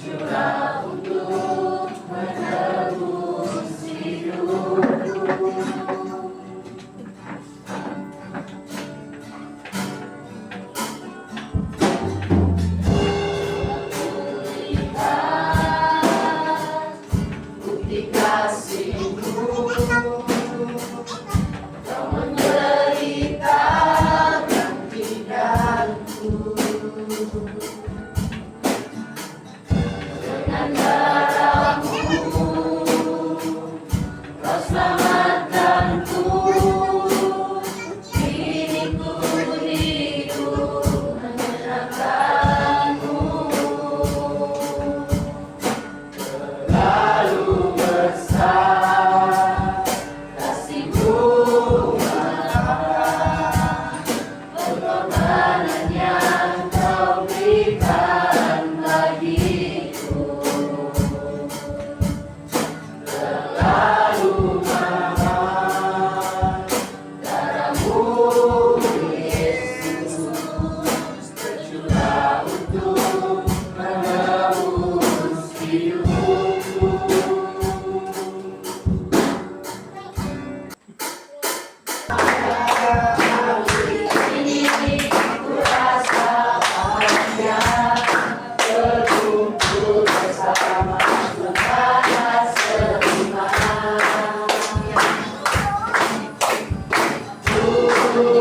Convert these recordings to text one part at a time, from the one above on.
tercurah untuk menebus hidupku. Lihat bukti kasih-Mu, Kau menderita gantianku. Dengan darah-Mu Kau selamatkanku. Kini ku hidup menyenangkan-Mu. Terlalu besar kasih-Mu, pengorbanan yang Kau berikan bagiku. Terlalu mahal darah-Mu, Yesus, tercurah untuk menebus hidupku. Ini ku rasa bahagia berkumpul bersama tentara seiman.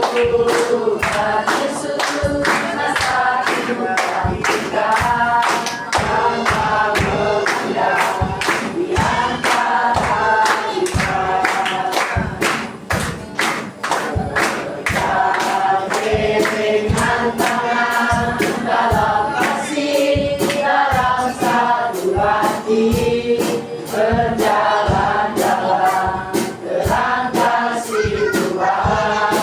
Tuhan Yesus, masa Tuhan kita tanpa memandang di antara kita. Dengan tangan dalam kasih, dalam satu hati, berjalan-jalan terang kasih Tuhan.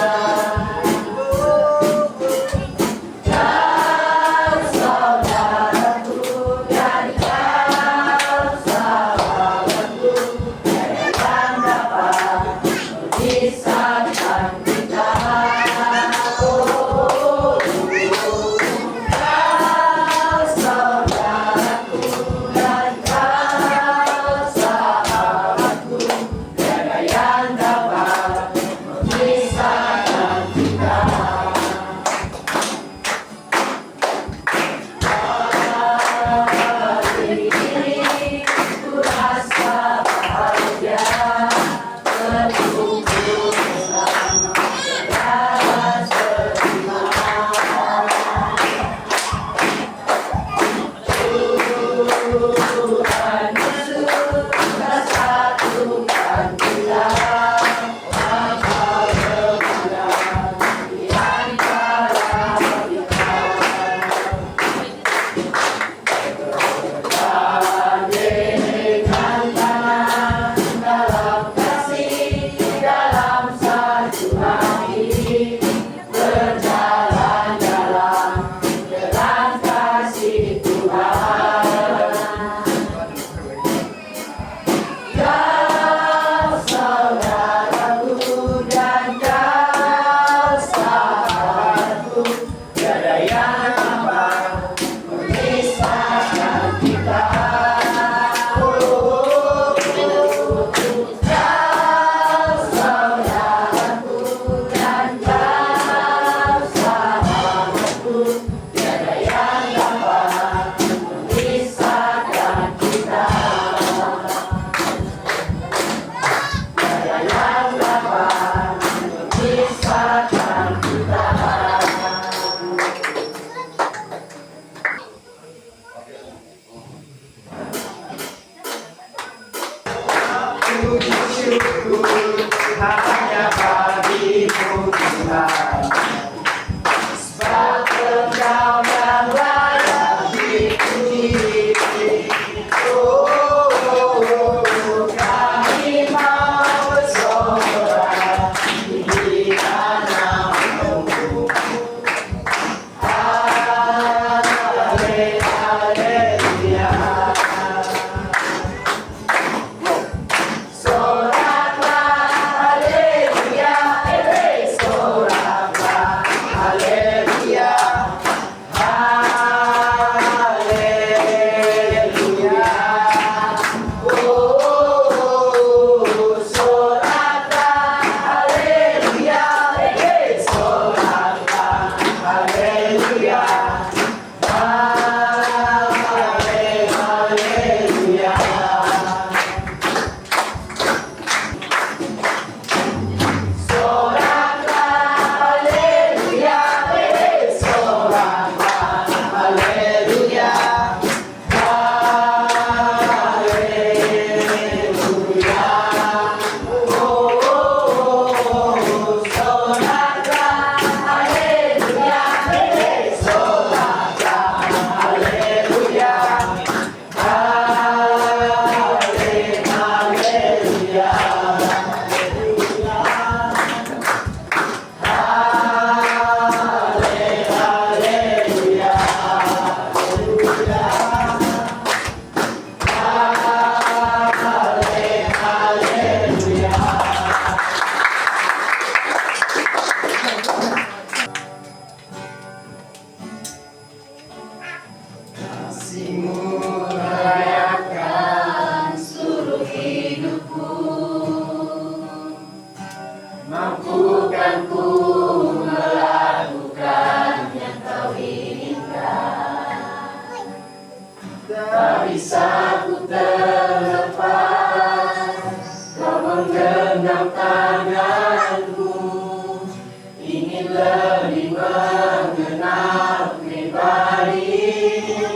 lebih mengenal pribadimu.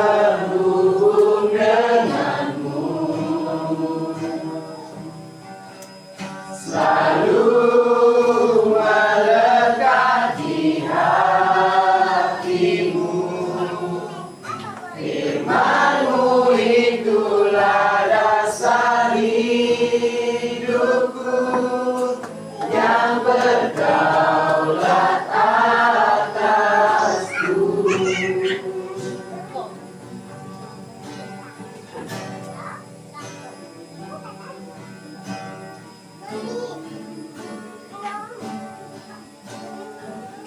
Terhubung denganmu, selalu melekat di hatimu. Firman-Mu itulah dasar hidupku yang berdaulat atasku.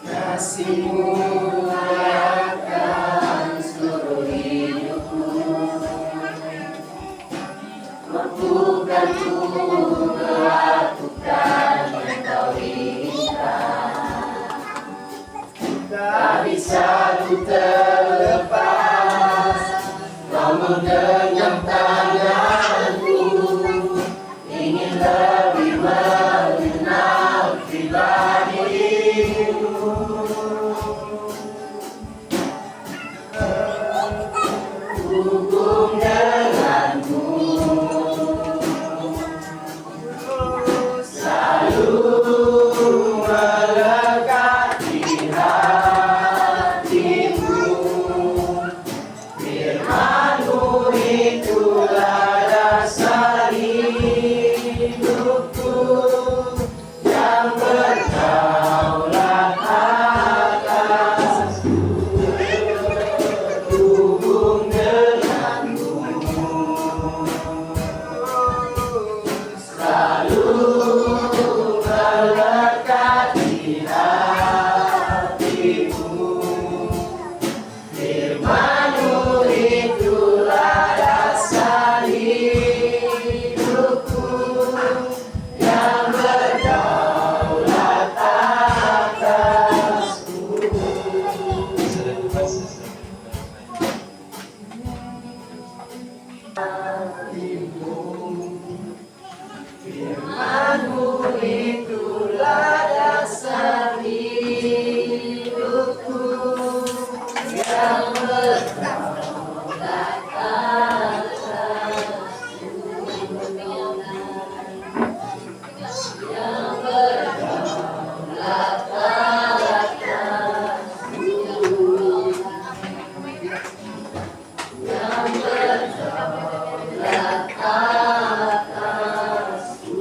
Kasih-Mu layakan seluruh hidupku, mampukan ku melakukan yang Kau inginkan. Tak bisa ku terlepas, Kau menggenggam tanganku, ingin lebih mengenal pribadimu. Hubung denganmu, selalu melekat di hatimu. Firman-Mu itulah dasar hidupku yang berdaulat atasku. Hubung denganmu, selalu melekat di hatimu. Firman-Mu itulah dasar hidupku yang berdaulat atasku. Firman-Mu itulah dasar hidupku yang berdaulat atasku. Yang berdaulat atasku. Yang berdaulat atasku.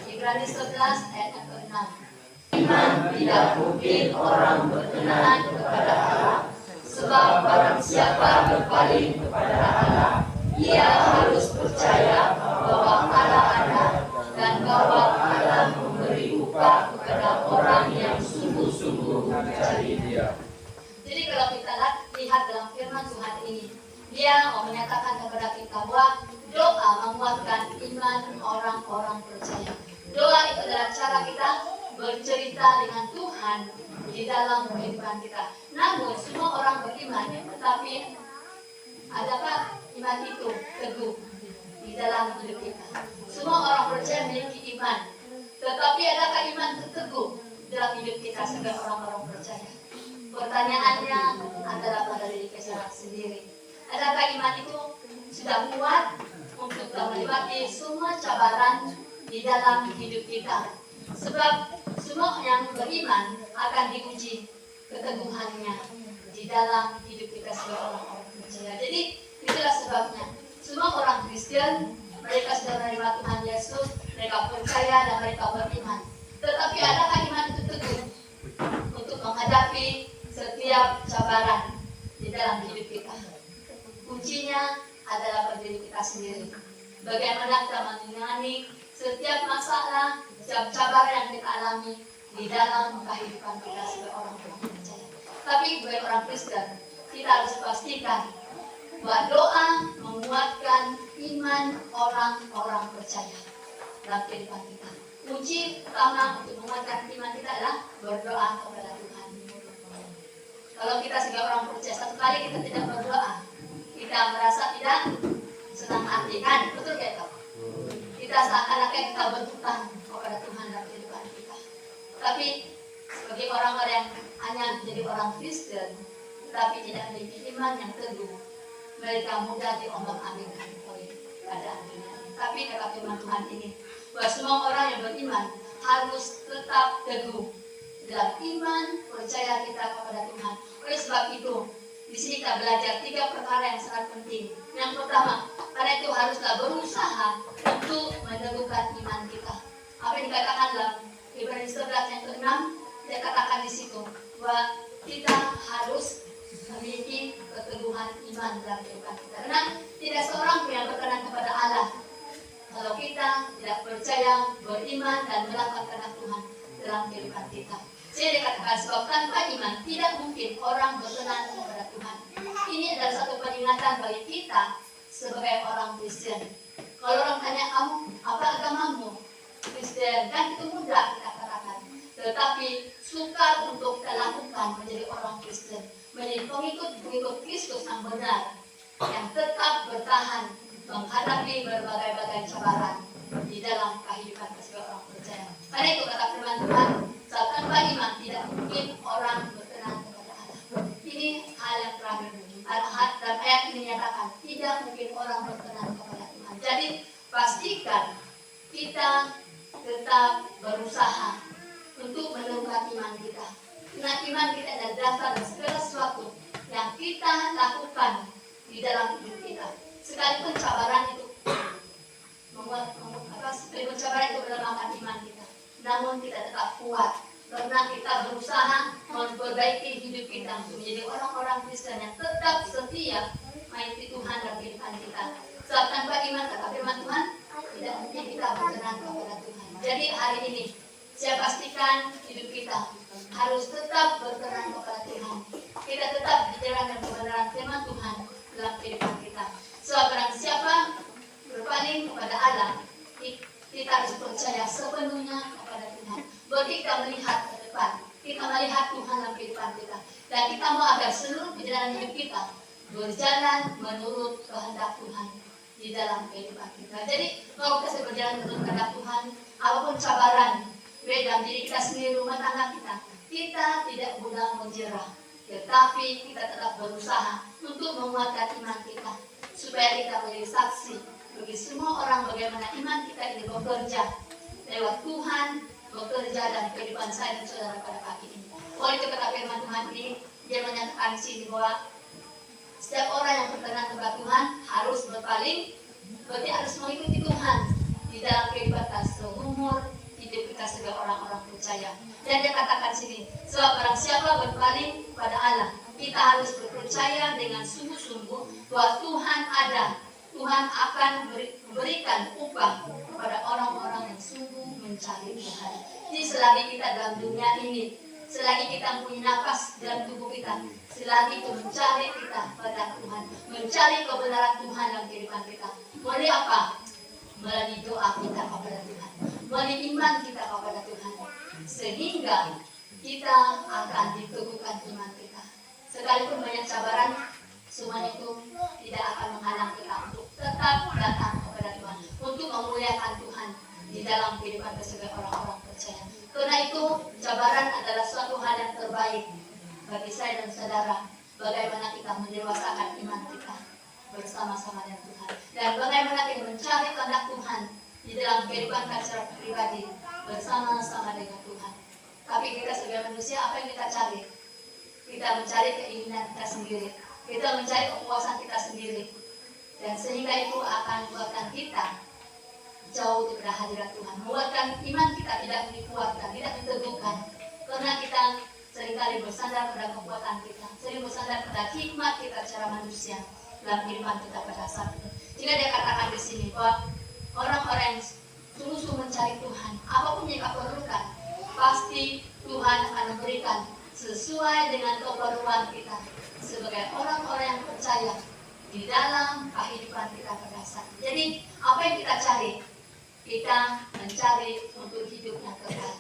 Ibrani 11 ayat 6. Iman tidak mungkin orang berkenan kepada Allah, sebab barang siapa berpaling kepada Allah, ia harus percaya bahwa Allah ada dan bahwa Allah memberi upah kepada orang yang sungguh-sungguh mencari Dia. Jadi kalau kita lihat dalam firman Tuhan ini, dia mau menyatakan kepada kita bahwa doa menguatkan iman orang-orang percaya. Doa itu adalah cara kita bercerita dengan Tuhan di dalam kehidupan kita. Namun semua orang beriman, tetapi adakah iman itu teguh di dalam hidup kita? Semua orang percaya memiliki iman, tetapi adakah iman itu teguh dalam hidup kita sebagai orang-orang percaya? Pertanyaannya adalah pada diri kita sendiri. Adakah iman itu sudah kuat untuk melewati semua cabaran di dalam hidup kita? Sebab semua yang beriman akan diuji keteguhannya di dalam hidup kita sebagai orang-orang percaya. Jadi itulah sebabnya semua orang Kristen, mereka sudah menerima Tuhan Yesus, mereka percaya dan mereka beriman. Tetapi adakah iman itu teguh untuk menghadapi setiap cabaran di dalam hidup kita? Kuncinya adalah pada diri kita sendiri. Bagaimana kita menangani setiap masalah, setiap cabaran yang kita alami di dalam kehidupan kita sebagai orang-orang percaya. Tapi sebagai orang Kristen, kita harus pastikan bahwa doa menguatkan iman orang-orang percaya dalam kehidupan kita. Kunci utama untuk menguatkan iman kita adalah berdoa kepada Tuhan. Kalau kita sebagai orang percaya hari kita tidak berdoa, kita merasa tidak senang hati kan, betul gak Kak? Kita seakan-akan kita berhutang kepada Tuhan dalam kehidupan kita. Tapi bagi orang-orang yang hanya menjadi orang Kristen, tapi tidak memiliki iman yang teguh, mereka mudah diombang-ambingkan oleh keadaan dunia ini. Tapi kata firman Tuhan ini, bahwa semua orang yang beriman harus tetap teguh dalam iman percaya kita kepada Tuhan. Oleh sebab itu, di sini kita belajar 3 perkara yang sangat penting. Yang pertama, karena itu haruslah berusaha untuk meneguhkan iman kita. Apa yang dikatakan dalam Ibrani 11 yang ke-6, dia katakan di situ bahwa kita harus memiliki keteguhan iman dalam kehidupan kita. Karena tidak seorang pun yang berkenan kepada Allah kalau kita tidak percaya, beriman dan melakukan kehendak Tuhan dalam kehidupan kita. Saya dikatakan sebab tanpa iman tidak mungkin orang berkenan kepada Tuhan. Ini adalah satu peringatan bagi kita sebagai orang Kristen. Kalau orang tanya kamu apa agamamu? Kristen, kan itu mudah kita katakan. Tetapi sukar untuk kita lakukan menjadi orang Kristen, menjadi pengikut Kristus yang benar, yang tetap bertahan menghadapi berbagai-bagai cabaran di dalam kehidupan sebagai orang percaya. Karena itu kata firman Tuhan, tanpa iman tidak mungkin orang berkenan kepada Allah. Ini hal yang terakhir. Dalam ayat ini menyatakan tidak mungkin orang berkenan kepada Tuhan. Jadi pastikan kita tetap berusaha untuk meneguhkan iman kita. Karena iman kita adalah dasar dari segala sesuatu yang kita lakukan di dalam hidup kita. Sekalipun cabaran itu sekalipun cabaran itu melemahkan iman kita, namun kita tetap kuat karena kita berusaha memperbaiki hidup kita untuk menjadi orang-orang Kristen yang tetap setia mengikuti Tuhan dalam kehidupan kita. Sebab tanpa iman kata firman Tuhan tidak mungkin kita berkenan kepada Tuhan. Jadi hari ini saya pastikan hidup kita harus tetap berkenan kepada Tuhan. Kita tetap di jalan dan kebenaran firman Tuhan dalam kehidupan kita. Sebab barang siapa berpaling kepada Allah, kita harus percaya sepenuhnya kepada Tuhan. Berarti kita melihat ke depan, kita melihat Tuhan dalam kehidupan kita, dan kita mau agar seluruh perjalanan hidup kita berjalan menurut kehendak Tuhan di dalam kehidupan kita. Jadi kalau kita berjalan menurut kehendak Tuhan, apapun cabaran dalam diri kita sendiri, rumah tangga kita tidak mudah menyerah, tetapi kita tetap berusaha untuk menguatkan iman kita, supaya kita menjadi saksi bagi semua orang bagaimana iman kita ini bekerja lewat Tuhan, bekerja dalam kehidupan saya dan saudara pada pagi ini. Oleh itu kata firman Tuhan ini, dia menyatakan di sini bahwa setiap orang yang berkenan kepada Tuhan harus berpaling, berarti harus mengikuti Tuhan di dalam kehidupan kita seumur hidup kita sebagai orang-orang percaya. Dan dia katakan sini, sebab barang siapa berpaling kepada Allah, kita harus berpercaya dengan sungguh-sungguh bahwa Tuhan ada. Tuhan akan memberikan upah kepada orang-orang yang sungguh mencari Tuhan. Jadi selagi kita dalam dunia ini, selagi kita punya nafas dalam tubuh kita, selagi itu mencari kita pada Tuhan, mencari kebenaran Tuhan dalam kehidupan kita. Melalui apa? Melalui doa kita kepada Tuhan, melalui iman kita kepada Tuhan, sehingga kita akan diteguhkan iman kita. Sekalipun banyak cabaran, semuanya itu tidak akan menghalang kita untuk tetap datang kepada Tuhan, untuk memuliakan Tuhan di dalam kehidupan kita sebagai orang-orang percaya. Karena itu cabaran adalah suatu hal yang terbaik bagi saya dan saudara, bagaimana kita mendewasakan iman kita bersama-sama dengan Tuhan, dan bagaimana kita mencari kehendak Tuhan di dalam kehidupan kita secara pribadi bersama-sama dengan Tuhan. Tapi kita sebagai manusia, apa yang kita cari? Kita mencari keinginan kita sendiri, kita mencari kepuasan kita sendiri, dan sehingga itu akan membuatkan kita jauh dari hadirat Tuhan, membuatkan iman kita tidak dikuatkan, tidak diteguhkan, karena kita seringkali bersandar pada kekuatan kita, sering bersandar pada hikmat kita secara manusia dalam kehidupan kita pada saat itu. Jika dia katakan di sini bahwa orang-orang yang sungguh-sungguh mencari Tuhan, apapun yang kita perlukan, pasti Tuhan akan memberikan sesuai dengan keperluan kita sebagai orang-orang yang percaya di dalam kehidupan kita pada saat ini. Jadi apa yang kita cari? Kita mencari untuk hidup yang kekal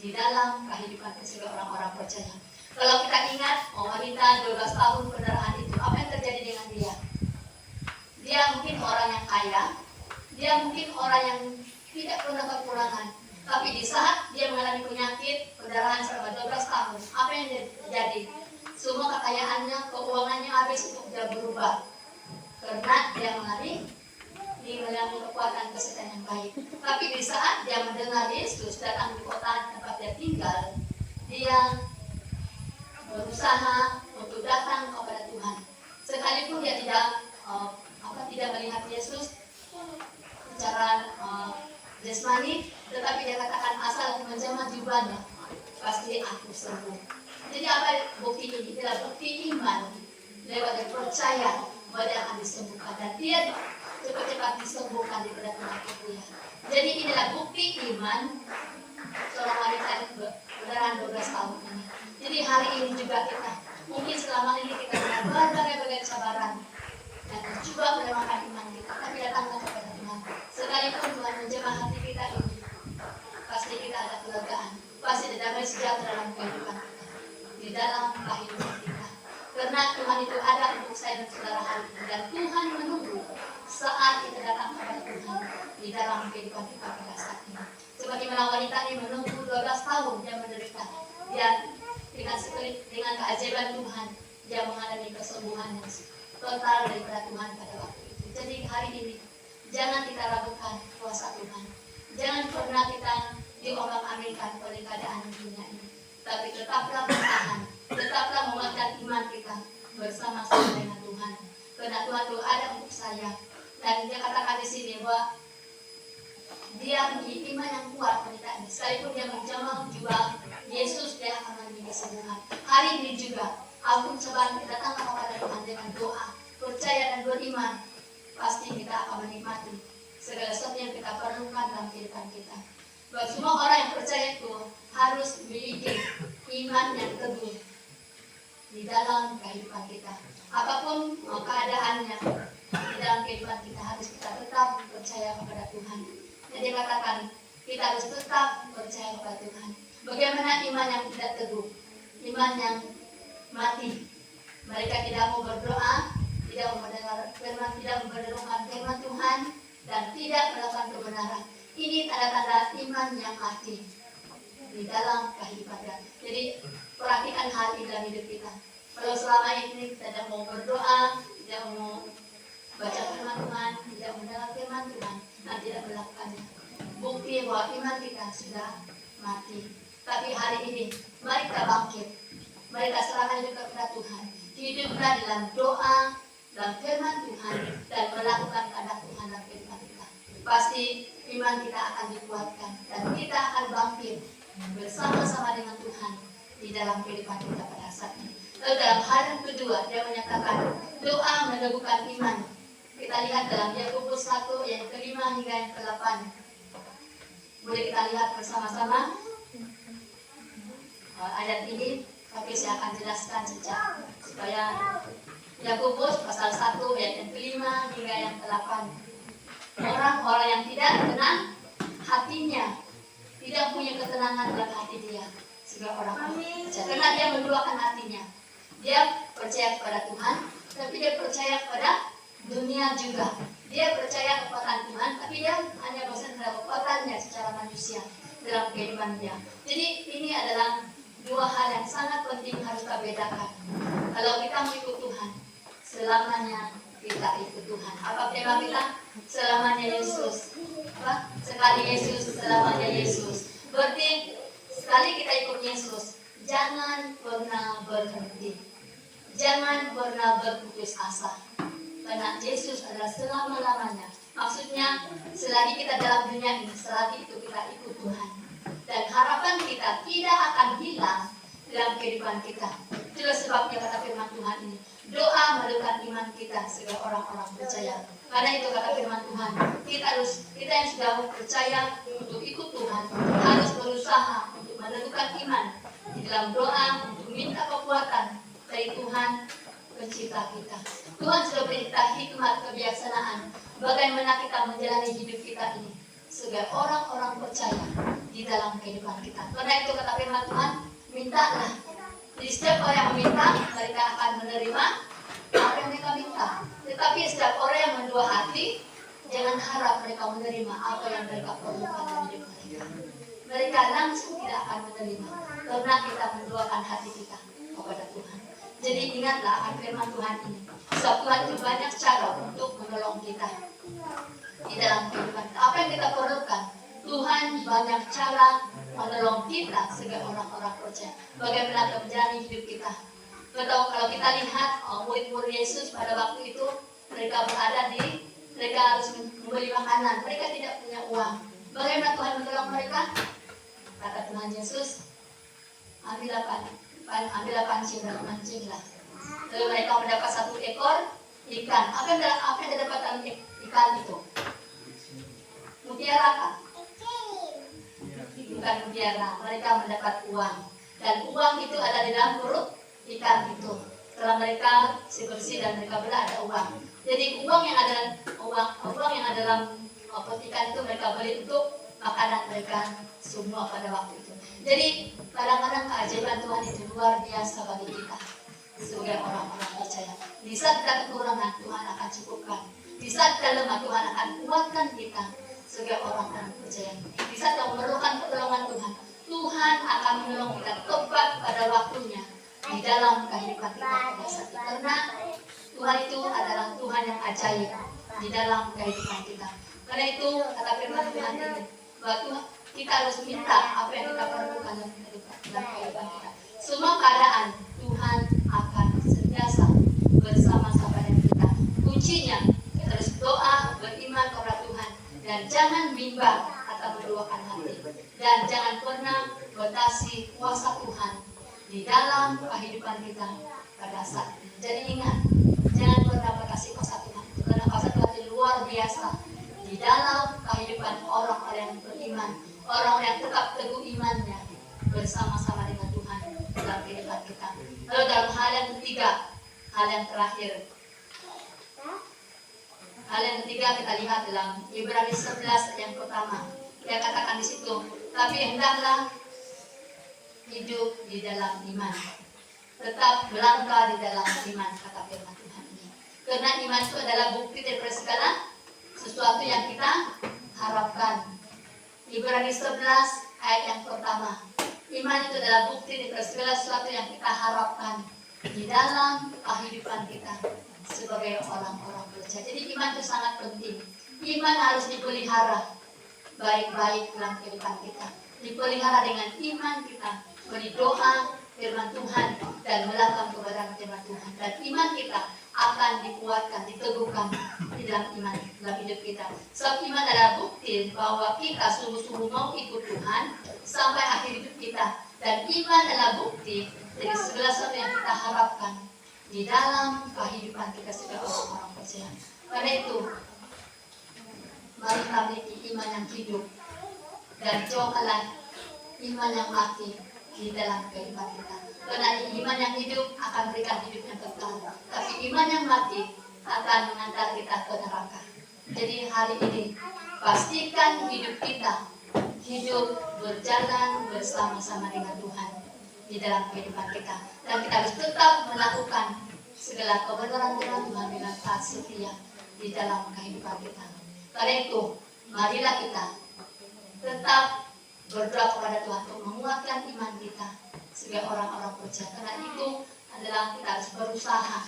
di dalam kehidupan kita sebagai orang-orang percaya. Kalau kita ingat wanita 12 tahun pendarahan orang yang kaya, dia mungkin orang yang tidak pernah kekurangan. Tapi di saat dia mengalami penyakit perdarahan selama 12 tahun, apa yang terjadi? Semua kekayaannya, keuangannya habis untuk dia berubah. Karena dia mengalami kekuatan kesehatan yang baik. Tapi di saat dia mendengar Yesus datang di kota tempat dia tinggal, dia berusaha untuk datang kepada Tuhan. Sekalipun dia tidak melihat Yesus secara jasmani, tetapi dia katakan asal aku menjamah jubahnya, pasti aku sembuh. Jadi apa bukti ini? Adalah bukti iman lewat dia percaya bahwa dia akan disembuhkan dan dia cepat-cepat disembuhkan daripada penyakit dia. Jadi inilah bukti iman seorang wanita yang berdarahan 12 tahun ini. Jadi hari ini juga kita, mungkin selama ini kita berbagai cabaran dan coba melemahkan iman kita, tapi datanglah kepada Tuhan. Sekalipun Tuhan menjamah hati kita ini, pasti kita ada kelegaan, pasti ada damai sejahtera dalam kehidupan kita, di dalam kehidupan kita. Karena Tuhan itu ada untuk saya dan saudara hari ini, dan Tuhan menunggu saat kita datang kepada Tuhan di dalam kehidupan kita pada saat ini. Sebagaimana wanita ini menunggu 12 tahun dia menderita, dia dengan keajaiban Tuhan dia mengalami kesembuhan yang total daripada Tuhan pada waktu itu. Jadi hari ini jangan kita ragukan kuasa Tuhan, jangan pernah kita diombang-ambingkan oleh keadaan dunia ini, tapi tetaplah bertahan, tetaplah menguatkan iman kita bersama-sama dengan Tuhan. Karena Tuhan itu ada untuk saya, dan dia katakan di sini bahwa dia memiliki iman yang kuat wanita ini. Sekalipun dia menjamah jubah Yesus, dia akan mengalami kesembuhan. Hari ini juga aku coba datang kepada Tuhan dengan doa, percaya dan beriman. Pasti kita akan menikmati segala sesuatu yang kita perlukan dalam kehidupan kita. Buat semua orang yang percaya itu harus memiliki iman yang teguh di dalam kehidupan kita. Apapun keadaannya di dalam kehidupan kita, harus kita tetap percaya kepada Tuhan. Jadi katakan kita harus tetap percaya kepada Tuhan. Bagaimana iman yang tidak teguh? Iman yang mati. Mereka tidak mau berdoa, tidak mau mendengar firman, tidak memberdoakan firman Tuhan, dan tidak melakukan kebenaran. Ini tanda-tanda iman yang mati di dalam kehidupan kita. Jadi perhatikan hal ini dalam hidup kita. Kalau selama ini kita tidak mau berdoa, tidak mau baca firman Tuhan, tidak mendengar firman Tuhan, dan tidak melakukannya, bukti bahwa iman kita sudah mati. Tapi hari ini mari kita bangkit, mari kita serahkan hidup kepada Tuhan, hiduplah dalam doa, dalam firman Tuhan, dan melakukan kehendak Tuhan dalam kehidupan kita. Pasti iman kita akan dikuatkan dan kita akan bangkit bersama-sama dengan Tuhan di dalam kehidupan kita pada saat ini. Lalu dalam hal yang kedua, dia menyatakan doa meneguhkan iman. Kita lihat dalam Yakobus 1 yang kelima hingga yang ke-8. Boleh kita lihat bersama-sama ayat ini, tapi saya akan jelaskan saja supaya Yakobus pasal 1 ayat yang kelima hingga yang ke-8. Orang-orang yang tidak tenang hatinya, tidak punya ketenangan dalam hati dia, sehingga orang karena dia menduakan hatinya. Dia percaya kepada Tuhan, tapi dia percaya kepada dunia juga. Dia percaya kekuatan Tuhan, tapi dia hanya bosan pada kekuatannya secara manusia dalam kehidupan dia. Jadi ini adalah dua hal yang sangat penting harus kita bedakan. Kalau kita mengikut Tuhan, selamanya kita ikut Tuhan. Apa tema kita? Selamanya Yesus. Apa? Sekali Yesus, selamanya Yesus. Berarti sekali kita ikut Yesus, jangan pernah berhenti. Jangan pernah berputus asa. Karena Yesus adalah selama-lamanya. Maksudnya, selagi kita dalam dunia ini, selagi itu kita ikut Tuhan. Dan harapan kita tidak akan hilang dalam kehidupan kita. Itulah sebabnya kata firman Tuhan ini, doa meneguhkan iman kita sebagai orang-orang percaya. Karena itu kata firman Tuhan, kita yang sudah percaya untuk ikut Tuhan, harus berusaha untuk meneguhkan iman di dalam doa, untuk minta kekuatan dari Tuhan pencipta kita. Tuhan sudah beri kita hikmat, kebijaksanaan bagaimana kita menjalani hidup kita ini sebagai orang-orang percaya di dalam kehidupan kita. Karena itu kata firman Tuhan, mintalah. Jadi setiap orang yang meminta, mereka akan menerima apa yang mereka minta. Tapi setiap orang yang mendua hati, jangan harap mereka menerima apa yang mereka perlukan dalam hidup mereka. Mereka langsung tidak akan menerima karena kita menduakan hati kita kepada Tuhan. Jadi ingatlah akan firman Tuhan ini. Sebab Tuhan itu banyak cara untuk menolong kita di dalam kehidupan kita. Apa yang kita perlukan, Tuhan banyak cara menolong kita sebagai orang-orang percaya. Bagaimana kita menjalani hidup kita. Kalau kita lihat murid-murid Yesus pada waktu itu, mereka harus membeli makanan. Mereka tidak punya uang. Bagaimana Tuhan menolong mereka? Kata Tuhan Yesus, ambillah pancing dan mancinglah. Lalu mereka mendapat 1 ekor ikan. Apa yang didapatkan ikan itu? Mutiara kan? Bukan mutiara. Mereka mendapat uang. Dan uang itu ada di dalam perut ikan itu. Setelah mereka bersih dan mereka belah, ada uang. Jadi uang yang ada dalam perut ikan itu mereka beli untuk makanan mereka semua pada waktu itu. Jadi kadang-kadang keajaiban Tuhan itu luar biasa bagi kita sebagai orang-orang percaya. Di saat kita kekurangan, Tuhan akan cukupkan. Di saat kita lemah, Tuhan akan kuatkan kita sebagai orang-orang percaya. Di saat kita memerlukan pertolongan Tuhan, Tuhan akan menolong kita tepat pada waktunya di dalam kehidupan kita pada saat itu. Karena Tuhan itu adalah Tuhan yang ajaib di dalam kehidupan kita. Karena itu kata firman Tuhan ini, bahwa kita harus minta apa yang kita perlukan dalam kehidupan kita. Semua keadaan Tuhan akan sentiasa bersama-sama dengan kita. Kuncinya kita harus doa, beriman kepada Tuhan, dan jangan bimbang atau menduakan hati, dan jangan pernah batasi kuasa Tuhan di dalam kehidupan kita pada saat ini. Jadi ingat, jangan pernah batasi kuasa Tuhan, karena kuasa Tuhan itu luar biasa di dalam kehidupan orang-orang yang beriman, orang yang tetap teguh imannya bersama-sama dengan Tuhan dalam kehidupan kita. Lalu dalam hal yang ketiga, hal yang terakhir, hal yang ketiga kita lihat dalam Ibrani 11 yang pertama. Dia katakan di situ, tapi hendaklah hidup di dalam iman, tetap melangkah di dalam iman, kata firman Tuhan ini. Karena iman itu adalah bukti dari segala sesuatu yang kita harapkan. Ibrani 11 ayat yang pertama. Iman itu adalah bukti dari segala sesuatu yang kita harapkan di dalam kehidupan kita sebagai orang-orang percaya. Jadi iman itu sangat penting. Iman harus dipelihara baik-baik dalam kehidupan kita. Dipelihara dengan iman kita, berdoa firman Tuhan dan melakukan kebenaran firman Tuhan. Dan iman kita akan dikuatkan, diteguhkan di dalam iman, dalam hidup kita. Sebab iman adalah bukti bahwa kita sungguh-sungguh mau ikut Tuhan sampai akhir hidup kita. Dan iman adalah bukti dari segala sesuatu yang kita harapkan di dalam kehidupan kita sebagai orang-orang percaya. Karena itu, mari kita memiliki iman yang hidup dan jauhkanlah iman yang mati di dalam kehidupan kita. Karena iman yang hidup akan berikan hidup yang kekal, tapi iman yang mati akan mengantar kita ke neraka. Jadi hari ini pastikan hidup kita hidup berjalan bersama-sama dengan Tuhan di dalam kehidupan kita, dan kita harus tetap melakukan segala kebenaran Tuhan dengan taat setia di dalam kehidupan kita. Karena itu marilah kita tetap berdoa kepada Tuhan untuk menguatkan iman kita sebagai orang-orang percaya. Karena itu adalah kita harus berusaha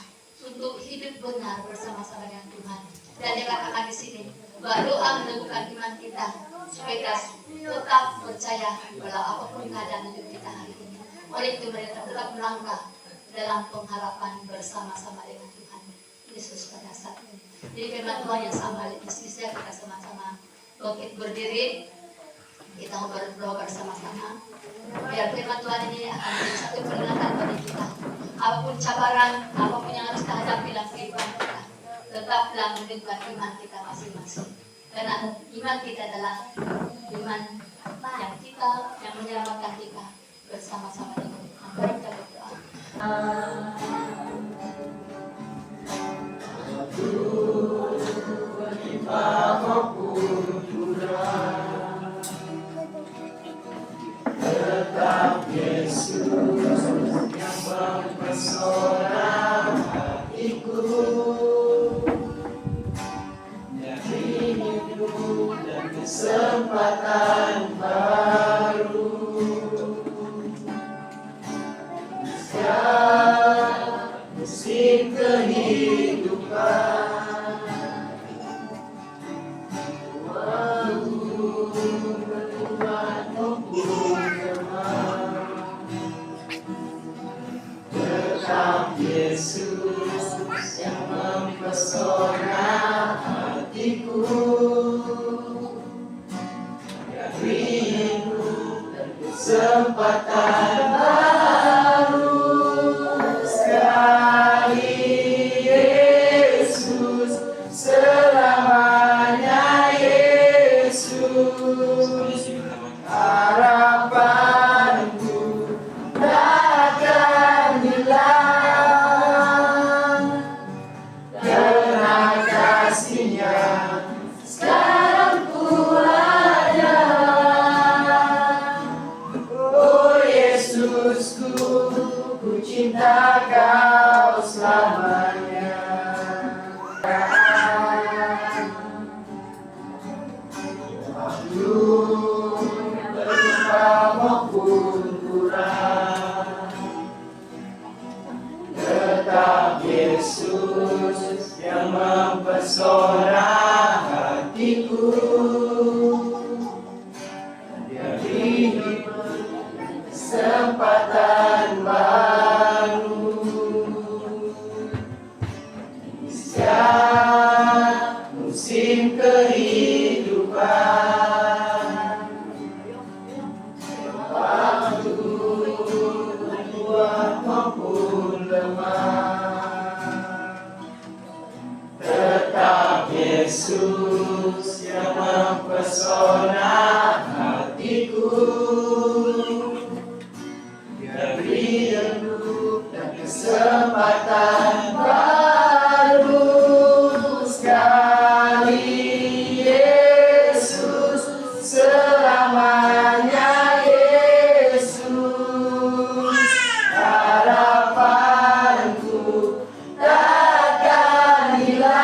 untuk hidup benar bersama-sama dengan Tuhan. Dan dikatakan di sini bahwa doa meneguhkan iman kita supaya kita tetap percaya bahwa apapun keadaan hidup kita hari ini. Oleh itu mereka tetap melangkah dalam pengharapan bersama-sama dengan Tuhan Yesus pada saat ini. Jadi firman Tuhan yang sama di sini kita sama-sama berdiri. Kita mau berdoa bersama-sama biar firman Tuhan ini akan menjadi satu peringatan bagi kita. Apapun cabaran, apapun yang harus kita hadapi dalam kehidupan kita, tetaplah menunjukkan iman kita masing-masing. Karena iman kita adalah iman yang menyelamatkan kita bersama-sama dengan Tuhan. Mari kita berdoa. Tetap Yesus yang mempesona hatiku. kesempatan baru sekali Yesus, selamanya Yesus. Harapanku takkan hilang karena kasih-Nya sekarang ku ada. Oh Yesusku, ku cinta Kau selamanya. Berlupa maupun kurang, tetap Yesus yang mempesona hatiku. Dia beri kesempatan baru setiap musim kehidupan. Waktu kuat maupun lemah, tetap Yesus yang mempesona hatiku. Dia beri hidup dan kesempatan baru sekali Yesus, selamanya Yesus. Harapanku takkan hilang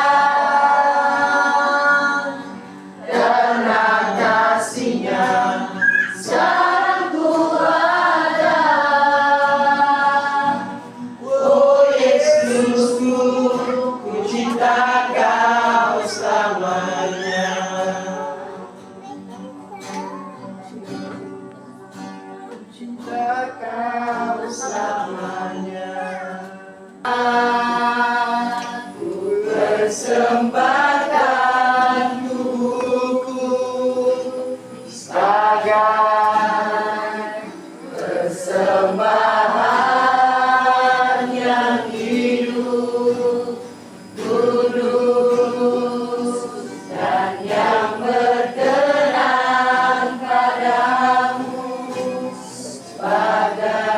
karena kasih-Nya sekarang ku ada. Oh Yesusku, ku cinta Kau selamanya. Cinta Kau selamanya. Aku persembahkan tubuhku sebagai persembahan yang hidup, kudus, dan yang berkenan padamu, sebagai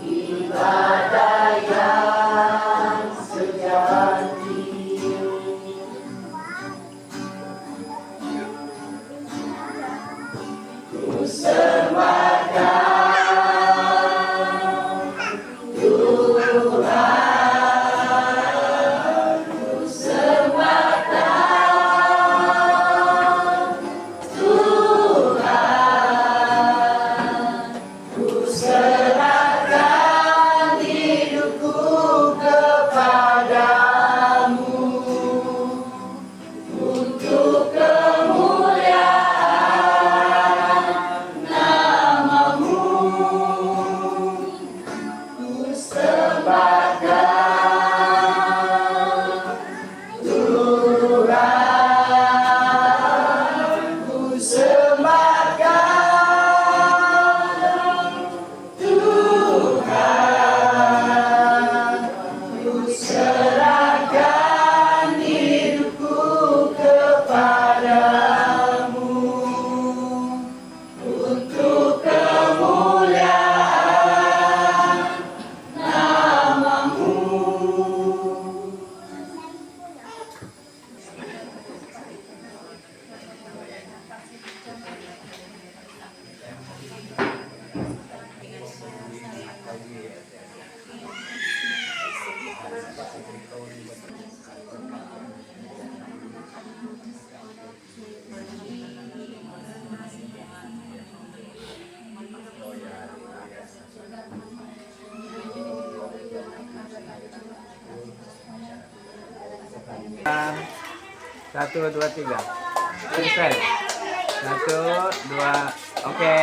ibadah yang sejati. Ku sembahkan Tuhan, ku sembahkan Tuhan, ku serahkan hidupku kepadamu untuk kemuliaan nama-Mu. Ku sembahkan Tuhan, ku sembahkan Tuhan, ku serahkan hidupku kepadamu untuk kemuliaan nama-Mu. Satu, dua, tiga. Selesai. Satu, dua, oke.